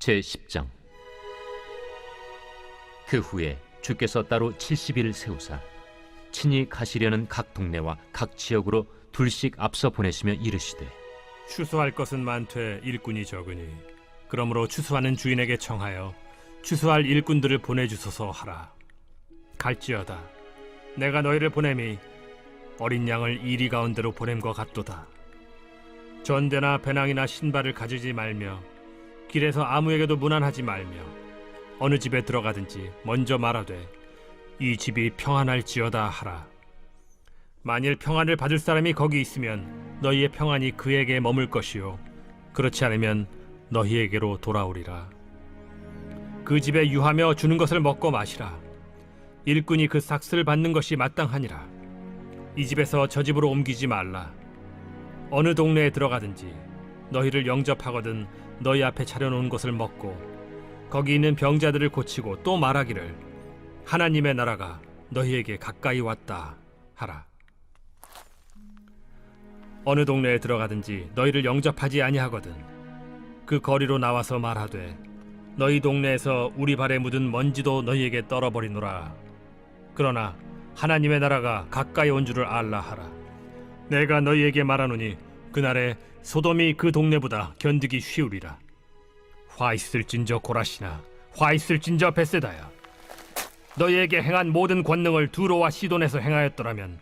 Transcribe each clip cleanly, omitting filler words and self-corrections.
제10장. 그 후에 주께서 따로 70일을 세우사 친히 가시려는 각 동네와 각 지역으로 둘씩 앞서 보내시며 이르시되, 추수할 것은 많되 일꾼이 적으니 그러므로 추수하는 주인에게 청하여 추수할 일꾼들을 보내주소서 하라. 갈지어다 내가 너희를 보냄이 어린 양을 이리 가운데로 보냄과 같도다. 전대나 배낭이나 신발을 가지지 말며 길에서 아무에게도 문안하지 말며 어느 집에 들어가든지 먼저 말하되 이 집이 평안할지어다 하라. 만일 평안을 받을 사람이 거기 있으면 너희의 평안이 그에게 머물 것이요 그렇지 않으면 너희에게로 돌아오리라. 그 집에 유하며 주는 것을 먹고 마시라. 일꾼이 그 삭슬을 받는 것이 마땅하니라. 이 집에서 저 집으로 옮기지 말라. 어느 동네에 들어가든지 너희를 영접하거든 너희 앞에 차려놓은 것을 먹고 거기 있는 병자들을 고치고 또 말하기를 하나님의 나라가 너희에게 가까이 왔다 하라. 어느 동네에 들어가든지 너희를 영접하지 아니하거든 그 거리로 나와서 말하되 너희 동네에서 우리 발에 묻은 먼지도 너희에게 떨어버리노라. 그러나 하나님의 나라가 가까이 온 줄을 알라 하라. 내가 너희에게 말하노니 그날에 소돔이 그 동네보다 견디기 쉬우리라. 화 있을진저 고라시나 화 있을진저 벳세다야. 너희에게 행한 모든 권능을 두로와 시돈에서 행하였더라면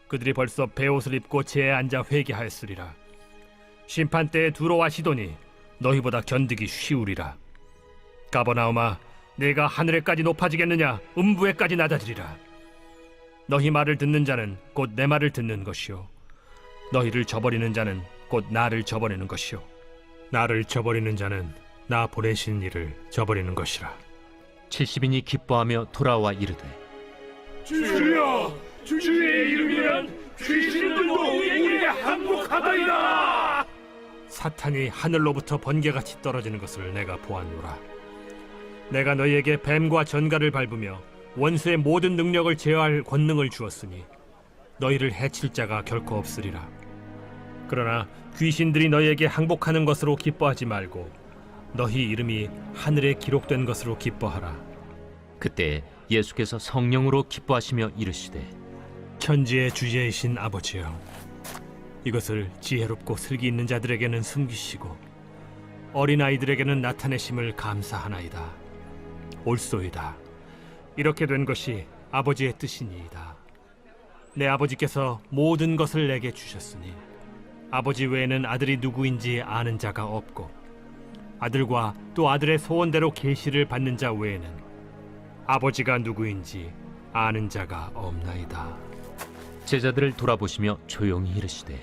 그들이 벌써 베옷을 입고 제에 앉아 회개하였으리라. 심판 때에 두로와 시돈이 너희보다 견디기 쉬우리라. 가버나움아, 내가 하늘에까지 높아지겠느냐? 음부에까지 낮아지리라. 너희 말을 듣는 자는 곧 내 말을 듣는 것이요 너희를 저버리는 자는 곧 나를 저버리는 것이요 나를 저버리는 자는 나 보내신 이를 저버리는 것이라. 70인이 기뻐하며 돌아와 이르되, 주여, 주의 이름이면 귀신들도 우리에게 항복하다이다. 사탄이 하늘로부터 번개같이 떨어지는 것을 내가 보았노라. 내가 너희에게 뱀과 전갈을 밟으며 원수의 모든 능력을 제어할 권능을 주었으니 너희를 해칠 자가 결코 없으리라. 그러나 귀신들이 너희에게 항복하는 것으로 기뻐하지 말고 너희 이름이 하늘에 기록된 것으로 기뻐하라. 그때 예수께서 성령으로 기뻐하시며 이르시되, 천지의 주제이신 아버지여, 이것을 지혜롭고 슬기 있는 자들에게는 숨기시고 어린아이들에게는 나타내심을 감사하나이다. 옳소이다. 이렇게 된 것이 아버지의 뜻이니이다. 내 아버지께서 모든 것을 내게 주셨으니 아버지 외에는 아들이 누구인지 아는 자가 없고 아들과 또 아들의 소원대로 계시를 받는 자 외에는 아버지가 누구인지 아는 자가 없나이다. 제자들을 돌아보시며 조용히 이르시되,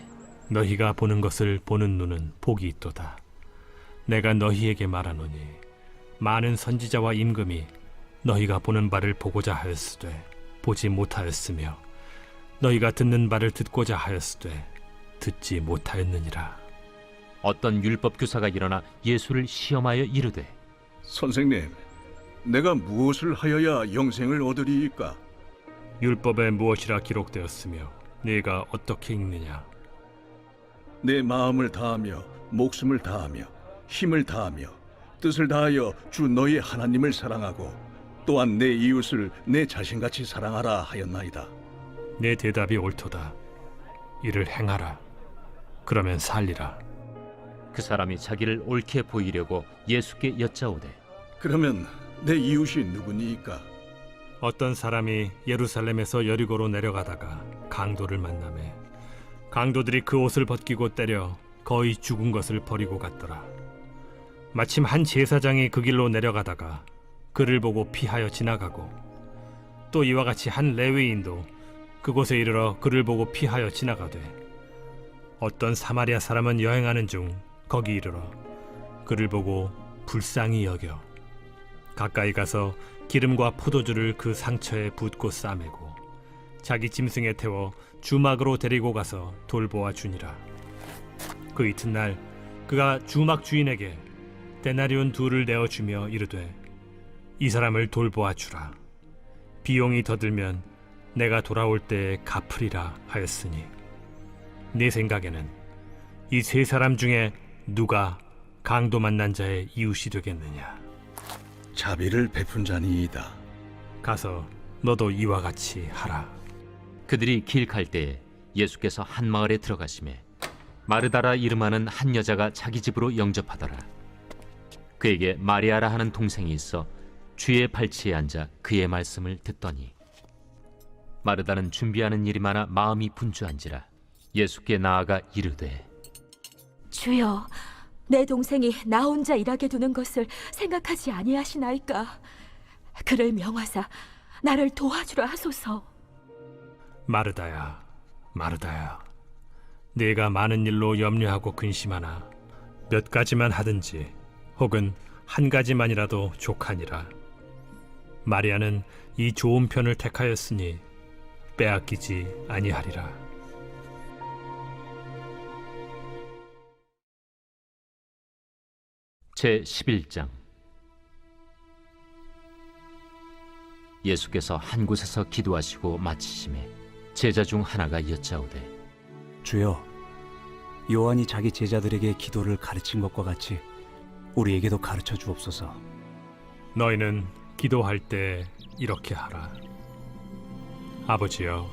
너희가 보는 것을 보는 눈은 복이 있도다. 내가 너희에게 말하노니 많은 선지자와 임금이 너희가 보는 바를 보고자 하였으되 보지 못하였으며 너희가 듣는 바를 듣고자 하였으되 듣지 못하였느니라. 어떤 율법 교사가 일어나 예수를 시험하여 이르되, 선생님, 내가 무엇을 하여야 영생을 얻으리이까? 율법에 무엇이라 기록되었으며 네가 어떻게 읽느냐? 내 마음을 다하며 목숨을 다하며 힘을 다하며 뜻을 다하여 주 너희 하나님을 사랑하고 또한 내 이웃을 내 자신같이 사랑하라 하였나이다. 내 대답이 옳도다. 이를 행하라. 그러면 살리라. 그 사람이 자기를 옳게 보이려고 예수께 여짜오되, 그러면 내 이웃이 누구니이까? 어떤 사람이 예루살렘에서 여리고로 내려가다가 강도를 만나매 강도들이 그 옷을 벗기고 때려 거의 죽은 것을 버리고 갔더라. 마침 한 제사장이 그 길로 내려가다가 그를 보고 피하여 지나가고 또 이와 같이 한 레위인도 그곳에 이르러 그를 보고 피하여 지나가되 어떤 사마리아 사람은 여행하는 중 거기 이르러 그를 보고 불쌍히 여겨 가까이 가서 기름과 포도주를 그 상처에 붓고 싸매고 자기 짐승에 태워 주막으로 데리고 가서 돌보아 주니라. 그 이튿날 그가 주막 주인에게 데나리온 2를 내어주며 이르되, 이 사람을 돌보아 주라. 비용이 더 들면 내가 돌아올 때에 갚으리라 하였으니 네 생각에는 이 세 사람 중에 누가 강도 만난 자의 이웃이 되겠느냐? 자비를 베푼 자니이다. 가서 너도 이와 같이 하라. 그들이 길 갈 때에 예수께서 한 마을에 들어가시매 마르다라 이름하는 한 여자가 자기 집으로 영접하더라. 그에게 마리아라 하는 동생이 있어 주의 발치에 앉아 그의 말씀을 듣더니 마르다는 준비하는 일이 많아 마음이 분주한지라 예수께 나아가 이르되 주여, 내 동생이 나 혼자 일하게 두는 것을 생각하지 아니하시나이까? 그를 명하사 나를 도와주라 하소서. 마르다야, 마르다야, 네가 많은 일로 염려하고 근심하나 몇 가지만 하든지 혹은 한 가지만이라도 족하니라. 마리아는 이 좋은 편을 택하였으니 빼앗기지 아니하리라. 제11장 예수께서 한 곳에서 기도하시고 마치심에 제자 중 하나가 여짜오되 주여, 요한이 자기 제자들에게 기도를 가르친 것과 같이 우리에게도 가르쳐 주옵소서. 너희는 기도할 때 이렇게 하라. 아버지여,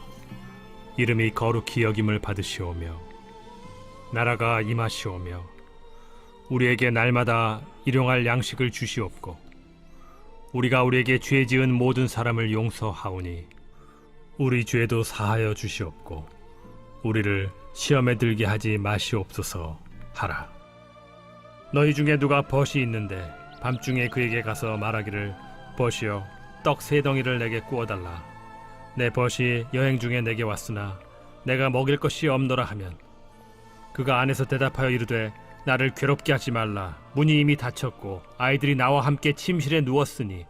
이름이 거룩히 여김을 받으시오며 나라가 임하시오며 우리에게 날마다 일용할 양식을 주시옵고 우리가 우리에게 죄 지은 모든 사람을 용서하오니 우리 죄도 사하여 주시옵고 우리를 시험에 들게 하지 마시옵소서 하라. 너희 중에 누가 벗이 있는데 밤중에 그에게 가서 말하기를 벗이여 떡 3덩이를 내게 구워달라. 내 벗이 여행 중에 내게 왔으나 내가 먹일 것이 없노라 하면 그가 안에서 대답하여 이르되 나를 괴롭게 하지 말라. 문이 이미 닫혔고 아이들이 나와 함께 침실에 누웠으니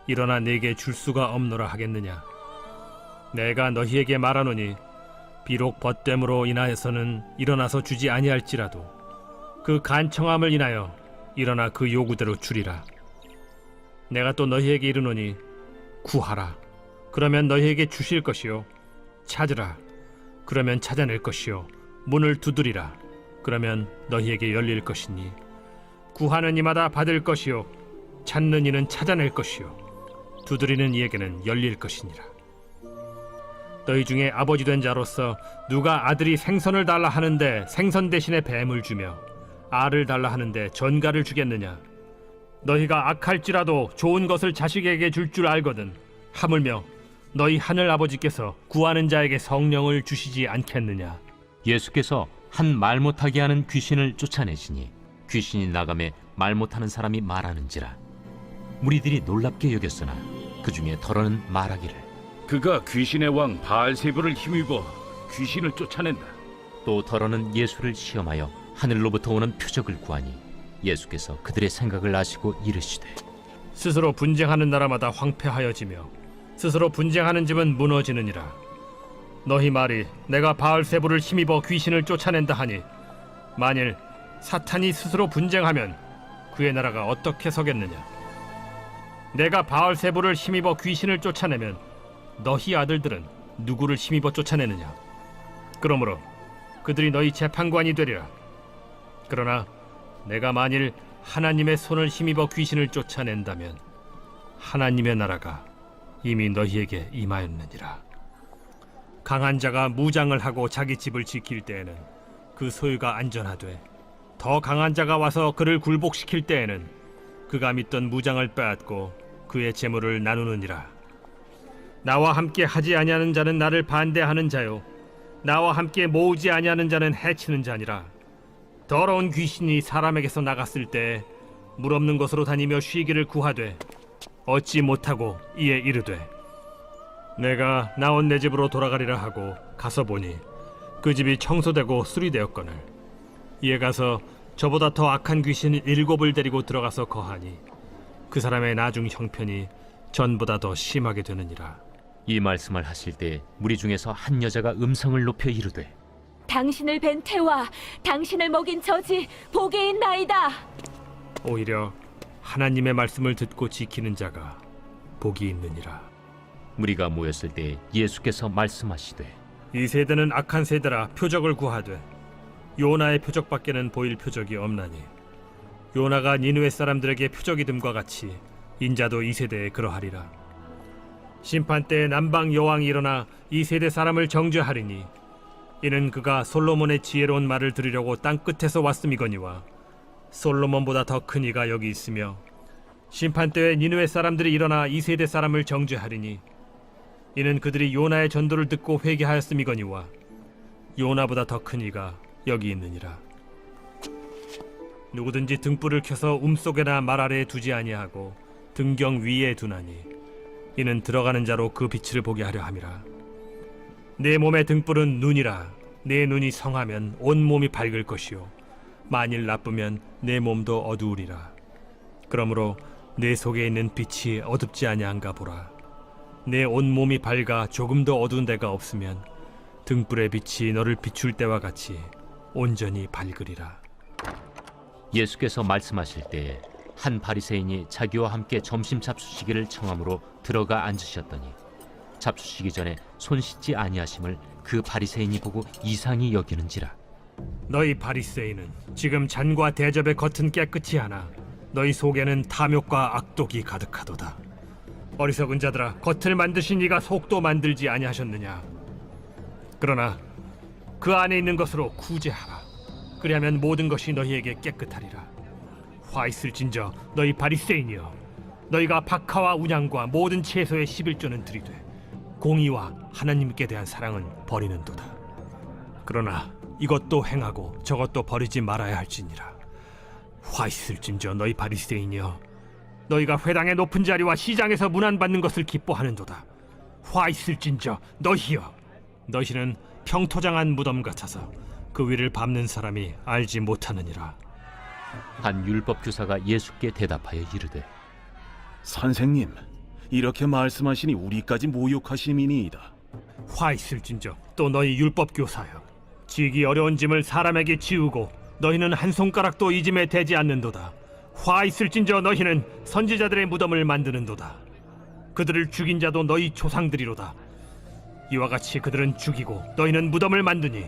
일어나 내게 줄 수가 없노라 하겠느냐? 내가 너희에게 말하노니 비록 벗됨으로 인하여서는 일어나서 주지 아니할지라도 그 간청함을 인하여 일어나 그 요구대로 주리라. 내가 또 너희에게 이르노니 구하라. 그러면 너희에게 주실 것이요. 찾으라. 그러면 찾아낼 것이요. 문을 두드리라. 그러면 너희에게 열릴 것이니 구하는 이마다 받을 것이요 찾는 이는 찾아낼 것이요 두드리는 이에게는 열릴 것이니라. 너희 중에 아버지 된 자로서 누가 아들이 생선을 달라 하는데 생선 대신에 뱀을 주며 알을 달라 하는데 전갈을 주겠느냐? 너희가 악할지라도 좋은 것을 자식에게 줄 줄 알거든. 하물며 너희 하늘 아버지께서 구하는 자에게 성령을 주시지 않겠느냐? 예수께서 한 말 못하게 하는 귀신을 쫓아내시니 귀신이 나가매 말 못하는 사람이 말하는지라. 무리들이 놀랍게 여겼으나 그 중에 더러는 말하기를 그가 귀신의 왕 바알세불을 힘입어 귀신을 쫓아낸다. 또 더러는 예수를 시험하여 하늘로부터 오는 표적을 구하니 예수께서 그들의 생각을 아시고 이르시되 스스로 분쟁하는 나라마다 황폐하여지며 스스로 분쟁하는 집은 무너지느니라. 너희 말이 내가 바알세불을 힘입어 귀신을 쫓아낸다 하니 만일 사탄이 스스로 분쟁하면 그의 나라가 어떻게 서겠느냐? 내가 바알세불을 힘입어 귀신을 쫓아내면 너희 아들들은 누구를 힘입어 쫓아내느냐? 그러므로 그들이 너희 재판관이 되리라. 그러나 내가 만일 하나님의 손을 힘입어 귀신을 쫓아낸다면 하나님의 나라가 이미 너희에게 임하였느니라. 강한 자가 무장을 하고 자기 집을 지킬 때에는 그 소유가 안전하되 더 강한 자가 와서 그를 굴복시킬 때에는 그가 믿던 무장을 빼앗고 그의 재물을 나누느니라. 나와 함께 하지 아니하는 자는 나를 반대하는 자요 나와 함께 모으지 아니하는 자는 해치는 자니라. 더러운 귀신이 사람에게서 나갔을 때 물 없는 곳으로 다니며 쉬기를 구하되 얻지 못하고 이에 이르되 내가 나온 내 집으로 돌아가리라 하고 가서 보니 그 집이 청소되고 수리되었거늘 이에 가서 저보다 더 악한 귀신 7을 데리고 들어가서 거하니 그 사람의 나중 형편이 전보다 더 심하게 되느니라. 이 말씀을 하실 때 무리 중에서 한 여자가 음성을 높여 이르되 당신을 뵌 태와 당신을 먹인 저지 복이 있나이다. 오히려 하나님의 말씀을 듣고 지키는 자가 복이 있느니라. 무리가 모였을 때 예수께서 말씀하시되 이 세대는 악한 세대라 표적을 구하되 요나의 표적밖에는 보일 표적이 없나니 요나가 니느웨 사람들에게 표적이 됨과 같이 인자도 이 세대에 그러하리라. 심판 때에 남방 여왕이 일어나 이 세대 사람을 정죄하리니 이는 그가 솔로몬의 지혜로운 말을 들으려고 땅 끝에서 왔음이거니와 솔로몬보다 더 큰 이가 여기 있으며 심판 때에 니느웨 사람들이 일어나 이 세대 사람을 정죄하리니 이는 그들이 요나의 전도를 듣고 회개하였음이거니와 요나보다 더 큰 이가 여기 있느니라. 누구든지 등불을 켜서 움속에나 말 아래에 두지 아니하고 등경 위에 두나니 이는 들어가는 자로 그 빛을 보게 하려 함이라. 내 몸의 등불은 눈이라. 내 눈이 성하면 온 몸이 밝을 것이요 만일 나쁘면 내 몸도 어두우리라. 그러므로 내 속에 있는 빛이 어둡지 아니한가 보라. 내 온 몸이 밝아 조금도 어두운 데가 없으면 등불의 빛이 너를 비출 때와 같이 온전히 밝으리라. 예수께서 말씀하실 때에 한 바리새인이 자기와 함께 점심 잡수시기를 청함으로 들어가 앉으셨더니 잡수시기 전에 손 씻지 아니하심을 그 바리새인이 보고 이상히 여기는지라. 너희 바리새인은 지금 잔과 대접의 겉은 깨끗이 하나 너희 속에는 탐욕과 악독이 가득하도다. 어리석은 자들아, 겉을 만드신 이가 속도 만들지 아니하셨느냐? 그러나 그 안에 있는 것으로 구제하라. 그리하면 모든 것이 너희에게 깨끗하리라. 화 있을진저 너희 바리새인이여, 너희가 박하와 운양과 모든 채소의 11조는 드리되 공의와 하나님께 대한 사랑은 버리는도다. 그러나 이것도 행하고 저것도 버리지 말아야 할지니라. 화 있을진저 너희 바리새인이여, 너희가 회당의 높은 자리와 시장에서 문안받는 것을 기뻐하는도다. 화 있을진저 너희여, 너희는 평토장한 무덤 같아서 그 위를 밟는 사람이 알지 못하느니라. 한 율법 교사가 예수께 대답하여 이르되 선생님, 이렇게 말씀하시니 우리까지 모욕하심이니이다. 화 있을진저 또 너희 율법 교사여, 지기 어려운 짐을 사람에게 지우고 너희는 한 손가락도 이 짐에 대지 않는도다. 화 있을진저 너희는 선지자들의 무덤을 만드는도다. 그들을 죽인 자도 너희 조상들이로다. 이와 같이 그들은 죽이고 너희는 무덤을 만드니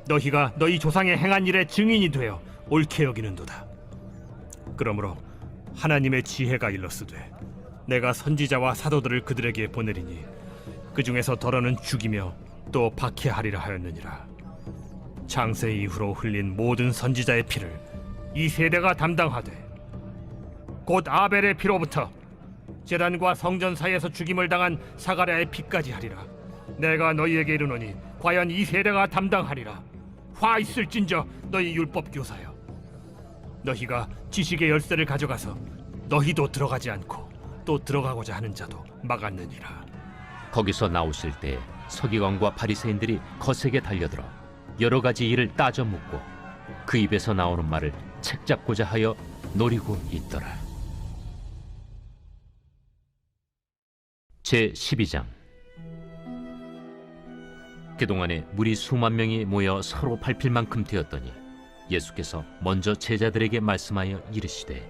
너희가 너희 조상의 행한 일의 증인이 되어 옳게 여기는도다. 그러므로 하나님의 지혜가 일렀으되 내가 선지자와 사도들을 그들에게 보내리니 그 중에서 더러는 죽이며 또 박해하리라 하였느니라. 창세 이후로 흘린 모든 선지자의 피를 이 세대가 담당하되 곧 아벨의 피로부터 제단과 성전 사이에서 죽임을 당한 사가랴의 피까지 하리라. 내가 너희에게 이르노니 과연 이 세대가 담당하리라. 화 있을진저 너희 율법 교사여, 너희가 지식의 열쇠를 가져가서 너희도 들어가지 않고 또 들어가고자 하는 자도 막았느니라. 거기서 나오실 때 서기관과 바리새인들이 거세게 달려들어 여러 가지 일을 따져 묻고 그 입에서 나오는 말을 책잡고자 하여 노리고 있더라. 제 12장. 그동안에 무리 수만 명이 모여 서로 밟힐 만큼 되었더니 예수께서 먼저 제자들에게 말씀하여 이르시되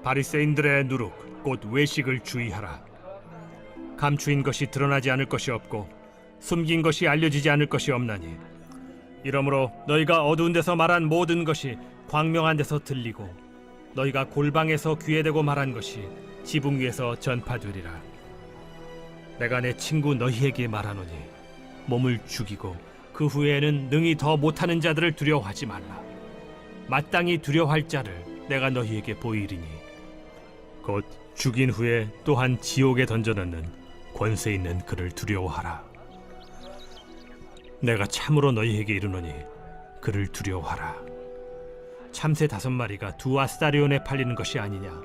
바리새인들의 누룩 곧 외식을 주의하라. 감추인 것이 드러나지 않을 것이 없고 숨긴 것이 알려지지 않을 것이 없나니 이러므로 너희가 어두운 데서 말한 모든 것이 광명한 데서 들리고 너희가 골방에서 귀에 대고 말한 것이 지붕 위에서 전파되리라. 내가 내 친구 너희에게 말하노니 몸을 죽이고 그 후에는 능히 더 못하는 자들을 두려워하지 말라. 마땅히 두려워할 자를 내가 너희에게 보이리니 곧 죽인 후에 또한 지옥에 던져넣는 권세 있는 그를 두려워하라. 내가 참으로 너희에게 이르노니 그를 두려워하라. 참새 5마리가 2아스타리온에 팔리는 것이 아니냐.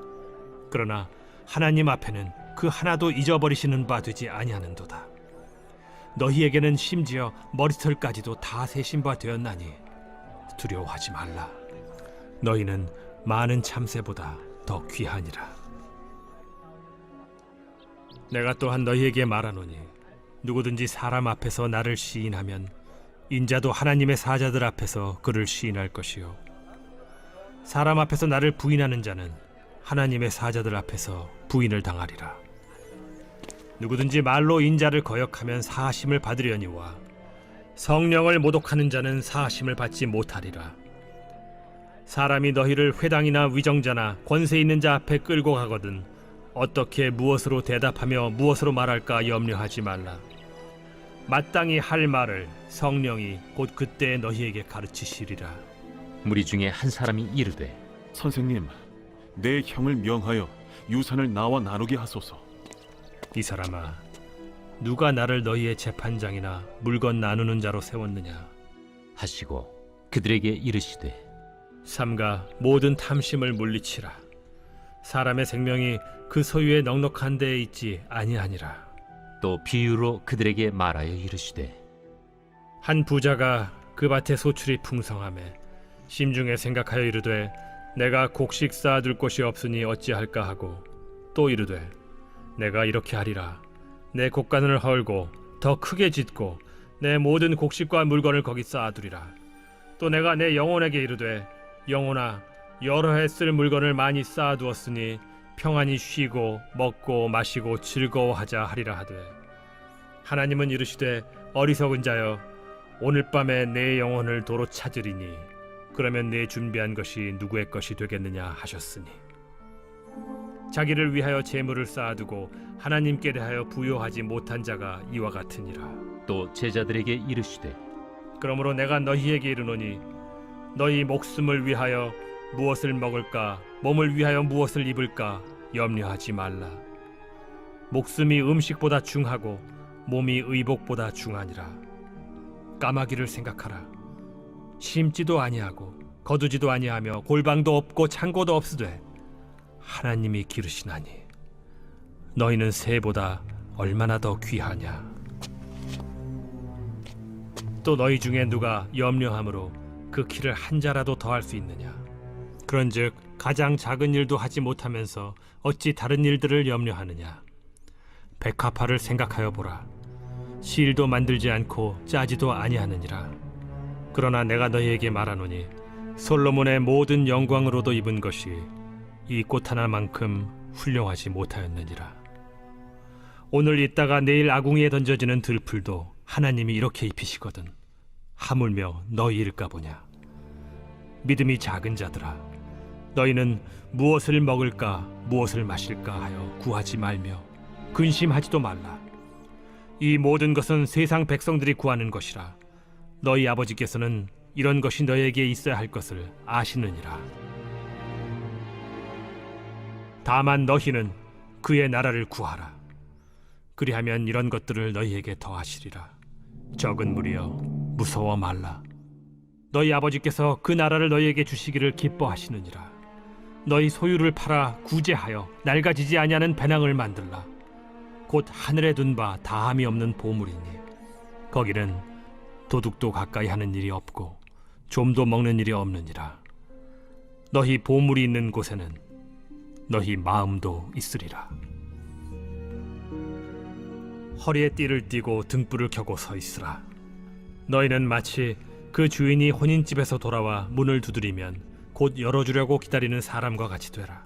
그러나 하나님 앞에는 그 하나도 잊어버리시는 바 되지 아니하는도다. 너희에게는 심지어 머리털까지도 다 세신 바 되었나니 두려워하지 말라. 너희는 많은 참새보다 더 귀하니라. 내가 또한 너희에게 말하노니 누구든지 사람 앞에서 나를 시인하면 인자도 하나님의 사자들 앞에서 그를 시인할 것이요 사람 앞에서 나를 부인하는 자는 하나님의 사자들 앞에서 부인을 당하리라. 누구든지 말로 인자를 거역하면 사하심을 받으려니와 성령을 모독하는 자는 사하심을 받지 못하리라. 사람이 너희를 회당이나 위정자나 권세 있는 자 앞에 끌고 가거든 어떻게 무엇으로 대답하며 무엇으로 말할까 염려하지 말라. 마땅히 할 말을 성령이 곧 그때 너희에게 가르치시리라. 무리 중에 한 사람이 이르되 선생님, 내 형을 명하여 유산을 나와 나누게 하소서. 이 사람아, 누가 나를 너희의 재판장이나 물건 나누는 자로 세웠느냐? 하시고 그들에게 이르시되 삼가 모든 탐심을 물리치라. 사람의 생명이 그 소유의 넉넉한 데에 있지 아니하니라. 또 비유로 그들에게 말하여 이르시되 한 부자가 그 밭에 소출이 풍성하매 심중에 생각하여 이르되 내가 곡식 쌓아둘 곳이 없으니 어찌할까 하고 또 이르되 내가 이렇게 하리라. 내 곡간을 헐고 더 크게 짓고 내 모든 곡식과 물건을 거기 쌓아두리라. 또 내가 내 영혼에게 이르되 영혼아, 여러 해 쓸 물건을 많이 쌓아두었으니 평안히 쉬고 먹고 마시고 즐거워하자 하리라 하되 하나님은 이르시되 어리석은 자여, 오늘 밤에 내 영혼을 도로 찾으리니 그러면 내 준비한 것이 누구의 것이 되겠느냐 하셨으니 자기를 위하여 재물을 쌓아두고 하나님께 대하여 부요하지 못한 자가 이와 같으니라. 또 제자들에게 이르시되 그러므로 내가 너희에게 이르노니 너희 목숨을 위하여 무엇을 먹을까, 몸을 위하여 무엇을 입을까 염려하지 말라. 목숨이 음식보다 중하고 몸이 의복보다 중하니라. 까마귀를 생각하라. 심지도 아니하고 거두지도 아니하며 골방도 없고 창고도 없으되 하나님이 기르시나니 너희는 새보다 얼마나 더 귀하냐. 또 너희 중에 누가 염려함으로 그 키를 한 자라도 더할 수 있느냐? 그런즉 가장 작은 일도 하지 못하면서 어찌 다른 일들을 염려하느냐? 백합화를 생각하여 보라. 실도 만들지 않고 짜지도 아니하느니라. 그러나 내가 너희에게 말하노니 솔로몬의 모든 영광으로도 입은 것이 이 꽃 하나만큼 훌륭하지 못하였느니라. 오늘 있다가 내일 아궁이에 던져지는 들풀도 하나님이 이렇게 입히시거든 하물며 너희일까 보냐. 믿음이 작은 자들아, 너희는 무엇을 먹을까 무엇을 마실까 하여 구하지 말며 근심하지도 말라. 이 모든 것은 세상 백성들이 구하는 것이라. 너희 아버지께서는 이런 것이 너희에게 있어야 할 것을 아시느니라. 다만 너희는 그의 나라를 구하라. 그리하면 이런 것들을 너희에게 더하시리라. 적은 무리여, 무서워 말라. 너희 아버지께서 그 나라를 너희에게 주시기를 기뻐하시느니라. 너희 소유를 팔아 구제하여 낡아지지 아니하는 배낭을 만들라. 곧 하늘에 둔 바 다함이 없는 보물이니 거기는 도둑도 가까이 하는 일이 없고 좀도 먹는 일이 없느니라. 너희 보물이 있는 곳에는 너희 마음도 있으리라. 허리에 띠를 띠고 등불을 켜고 서 있으라. 너희는 마치 그 주인이 혼인집에서 돌아와 문을 두드리면 곧 열어주려고 기다리는 사람과 같이 되라.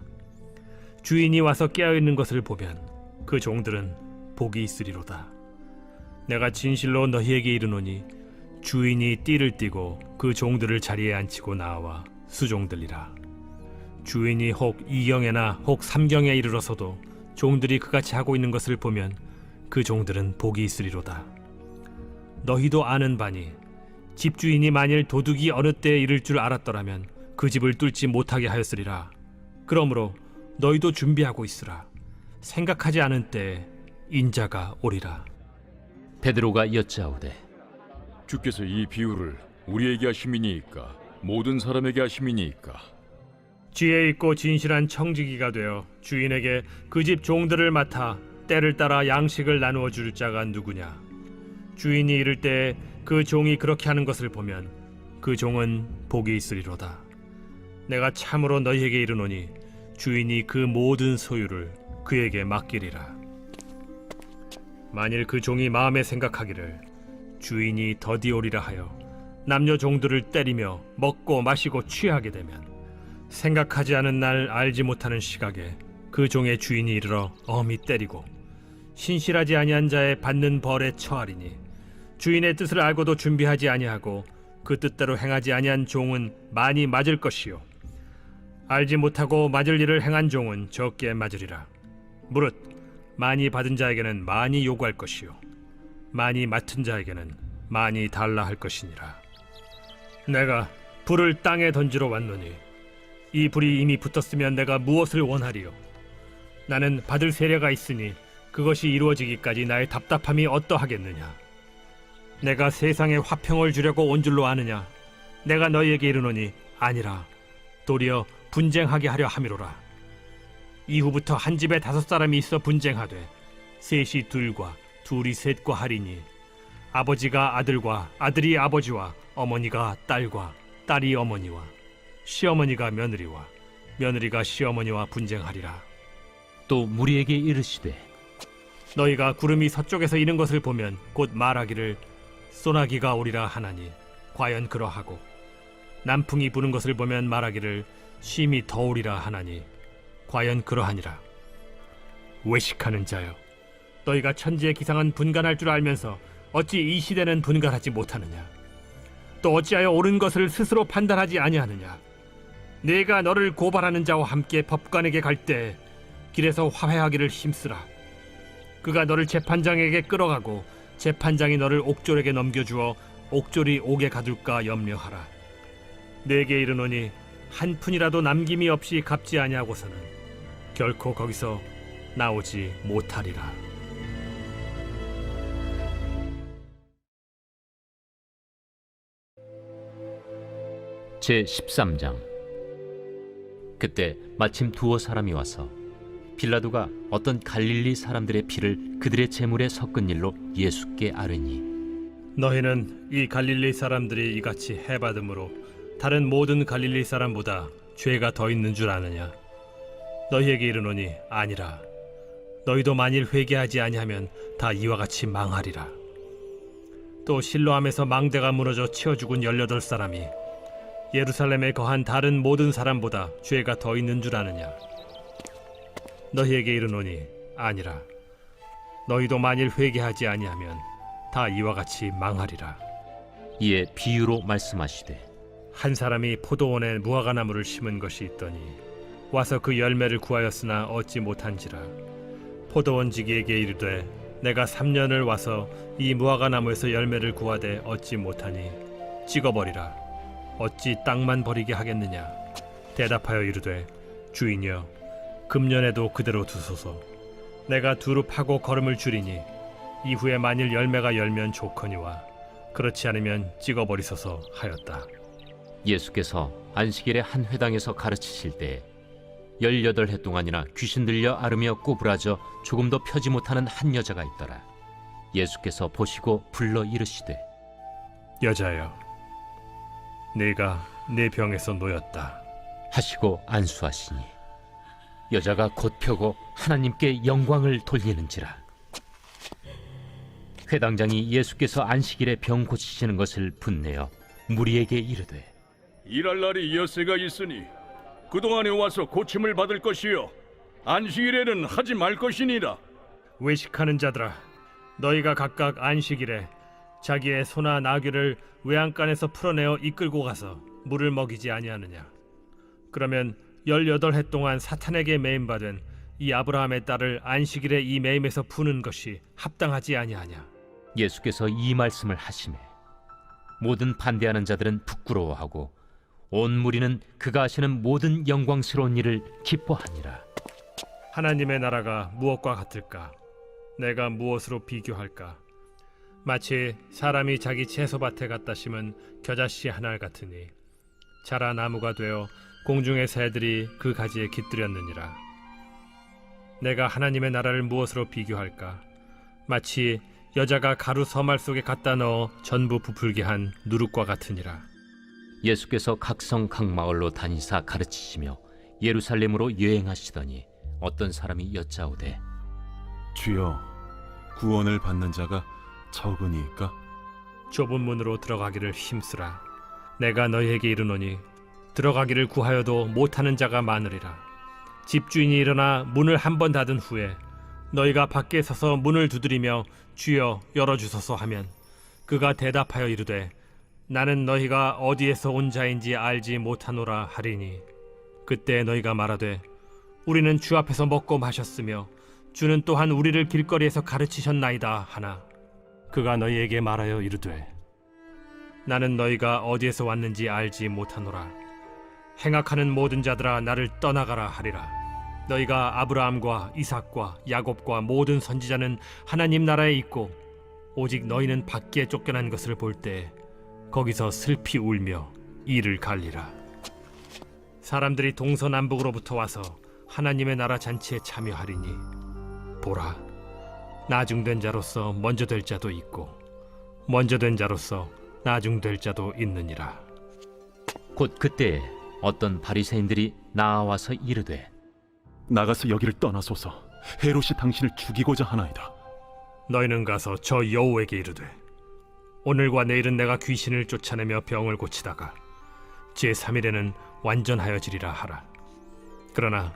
주인이 와서 깨어있는 것을 보면 그 종들은 복이 있으리로다. 내가 진실로 너희에게 이르노니 주인이 띠를 띠고 그 종들을 자리에 앉히고 나와 수종들리라. 주인이 혹 2경에나 혹 3경에 이르러서도 종들이 그같이 하고 있는 것을 보면 그 종들은 복이 있으리로다. 너희도 아는 바니 집주인이 만일 도둑이 어느 때에 이를 줄 알았더라면 그 집을 뚫지 못하게 하였으리라. 그러므로 너희도 준비하고 있으라. 생각하지 않은 때에 인자가 오리라. 베드로가 여짜오되 주께서 이 비유를 우리에게 하심이니이까 모든 사람에게 하심이니이까? 지혜 있고 진실한 청지기가 되어 주인에게 그 집 종들을 맡아 때를 따라 양식을 나누어 줄 자가 누구냐? 주인이 이를 때에 그 종이 그렇게 하는 것을 보면 그 종은 복이 있으리로다. 내가 참으로 너희에게 이르노니 주인이 그 모든 소유를 그에게 맡기리라. 만일 그 종이 마음에 생각하기를 주인이 더디오리라 하여 남녀 종들을 때리며 먹고 마시고 취하게 되면 생각하지 않은 날 알지 못하는 시각에 그 종의 주인이 이르러 엄히 때리고 신실하지 아니한 자의 받는 벌에 처하리니 주인의 뜻을 알고도 준비하지 아니하고 그 뜻대로 행하지 아니한 종은 많이 맞을 것이요 알지 못하고 맞을 일을 행한 종은 적게 맞으리라. 무릇 많이 받은 자에게는 많이 요구할 것이요 많이 맡은 자에게는 많이 달라 할 것이니라. 내가 불을 땅에 던지러 왔노니 이 불이 이미 붙었으면 내가 무엇을 원하리요? 나는 받을 세례가 있으니 그것이 이루어지기까지 나의 답답함이 어떠하겠느냐? 내가 세상에 화평을 주려고 온 줄로 아느냐? 내가 너희에게 이르노니 아니라 도리어 분쟁하게 하려 함이로라. 이후부터 한 집에 5사람이 있어 분쟁하되 셋이 둘과 둘이 셋과 하리니 아버지가 아들과 아들이 아버지와 어머니가 딸과 딸이 어머니와 시어머니가 며느리와 며느리가 시어머니와 분쟁하리라. 또 무리에게 이르시되 너희가 구름이 서쪽에서 이는 것을 보면 곧 말하기를 소나기가 오리라 하나니 과연 그러하고 남풍이 부는 것을 보면 말하기를 심히 더우리라 하나니 과연 그러하니라. 외식하는 자여, 너희가 천지의 기상은 분간할 줄 알면서 어찌 이 시대는 분간하지 못하느냐? 또 어찌하여 옳은 것을 스스로 판단하지 아니하느냐? 내가 너를 고발하는 자와 함께 법관에게 갈 때 길에서 화해하기를 힘쓰라. 그가 너를 재판장에게 끌어가고 재판장이 너를 옥졸에게 넘겨주어 옥졸이 옥에 가둘까 염려하라. 내게 이르노니 한 푼이라도 남김이 없이 갚지 아니하고서는 결코 거기서 나오지 못하리라. 제13장. 그때 마침 두어 사람이 와서 빌라도가 어떤 갈릴리 사람들의 피를 그들의 제물에 섞은 일로 예수께 아뢰니 너희는 이 갈릴리 사람들이 이같이 해받음으로 다른 모든 갈릴리 사람보다 죄가 더 있는 줄 아느냐? 너희에게 이르노니 아니라. 너희도 만일 회개하지 아니하면 다 이와 같이 망하리라. 또 실로암에서 망대가 무너져 치어 죽은 18사람이 예루살렘에 거한 다른 모든 사람보다 죄가 더 있는 줄 아느냐? 너희에게 이르노니 아니라. 너희도 만일 회개하지 아니하면 다 이와 같이 망하리라. 이에 비유로 말씀하시되 한 사람이 포도원에 무화과나무를 심은 것이 있더니 와서 그 열매를 구하였으나 얻지 못한지라. 포도원지기에게 이르되 내가 3년을 와서 이 무화과나무에서 열매를 구하되 얻지 못하니 찍어버리라. 어찌 땅만 버리게 하겠느냐? 대답하여 이르되 주인이여 금년에도 그대로 두소서. 내가 두루 파고 거름을 줄이니 이후에 만일 열매가 열면 좋거니와 그렇지 않으면 찍어버리소서 하였다. 예수께서 안식일에 한 회당에서 가르치실 때에 18해 동안이나 귀신 들려 앓으며 꼬부라져 조금도 펴지 못하는 한 여자가 있더라. 예수께서 보시고 불러 이르시되 여자여, 네가 내 병에서 놓였다 하시고 안수하시니 여자가 곧 펴고 하나님께 영광을 돌리는지라. 회당장이 예수께서 안식일에 병 고치시는 것을 분내어 무리에게 이르되 일할 날이 엿새가 있으니 그동안에 와서 고침을 받을 것이요 안식일에는 하지 말 것이니라. 외식하는 자들아, 너희가 각각 안식일에 자기의 소나 나귀를 외양간에서 풀어내어 이끌고 가서 물을 먹이지 아니하느냐? 그러면 18해 동안 사탄에게 매임받은 이 아브라함의 딸을 안식일에 이 매임에서 푸는 것이 합당하지 아니하냐? 예수께서 이 말씀을 하시매 모든 반대하는 자들은 부끄러워하고 온 무리는 그가 하시는 모든 영광스러운 일을 기뻐하니라. 하나님의 나라가 무엇과 같을까? 내가 무엇으로 비교할까? 마치 사람이 자기 채소밭에 갖다 심은 겨자씨 하나 같으니 자라 나무가 되어 공중의 새들이 그 가지에 깃들였느니라. 내가 하나님의 나라를 무엇으로 비교할까? 마치 여자가 가루 서말 속에 갖다 넣어 전부 부풀게 한 누룩과 같으니라. 예수께서 각성 각 마을로 다니사 가르치시며 예루살렘으로 여행하시더니 어떤 사람이 여짜오되 주여, 구원을 받는 자가 적으니까? 좁은 문으로 들어가기를 힘쓰라. 내가 너희에게 이르노니 들어가기를 구하여도 못하는 자가 많으리라. 집주인이 일어나 문을 한 번 닫은 후에 너희가 밖에 서서 문을 두드리며 주여 열어주소서 하면 그가 대답하여 이르되 나는 너희가 어디에서 온 자인지 알지 못하노라 하리니 그때 너희가 말하되 우리는 주 앞에서 먹고 마셨으며 주는 또한 우리를 길거리에서 가르치셨나이다 하나 그가 너희에게 말하여 이르되 나는 너희가 어디에서 왔는지 알지 못하노라. 행악하는 모든 자들아 나를 떠나가라 하리라. 너희가 아브라함과 이삭과 야곱과 모든 선지자는 하나님 나라에 있고 오직 너희는 밖에 쫓겨난 것을 볼 때 거기서 슬피 울며 이를 갈리라. 사람들이 동서남북으로부터 와서 하나님의 나라 잔치에 참여하리니 보라, 나중된 자로서 먼저 될 자도 있고 먼저 된 자로서 나중될 자도 있느니라. 곧 그때에 어떤 바리새인들이 나와서 이르되 나가서 여기를 떠나소서. 헤롯이 당신을 죽이고자 하나이다. 너희는 가서 저 여호에게 이르되 오늘과 내일은 내가 귀신을 쫓아내며 병을 고치다가 제3일에는 완전하여지리라 하라. 그러나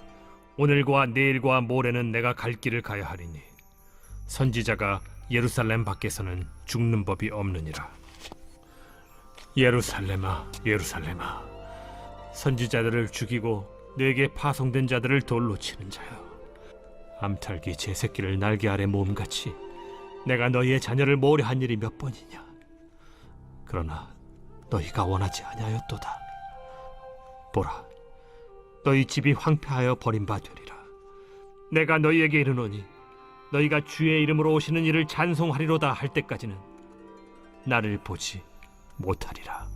오늘과 내일과 모레는 내가 갈 길을 가야 하리니 선지자가 예루살렘 밖에서는 죽는 법이 없느니라. 예루살렘아, 예루살렘아, 선지자들을 죽이고 내게 파송된 자들을 돌로 치는 자여, 암탉이 제 새끼를 날개 아래 모음같이 내가 너희의 자녀를 모려한 일이 몇 번이냐. 그러나 너희가 원하지 아니하였도다. 보라, 너희 집이 황폐하여 버림받으리라. 내가 너희에게 이르노니 너희가 주의 이름으로 오시는 이를 찬송하리로다 할 때까지는 나를 보지 못하리라.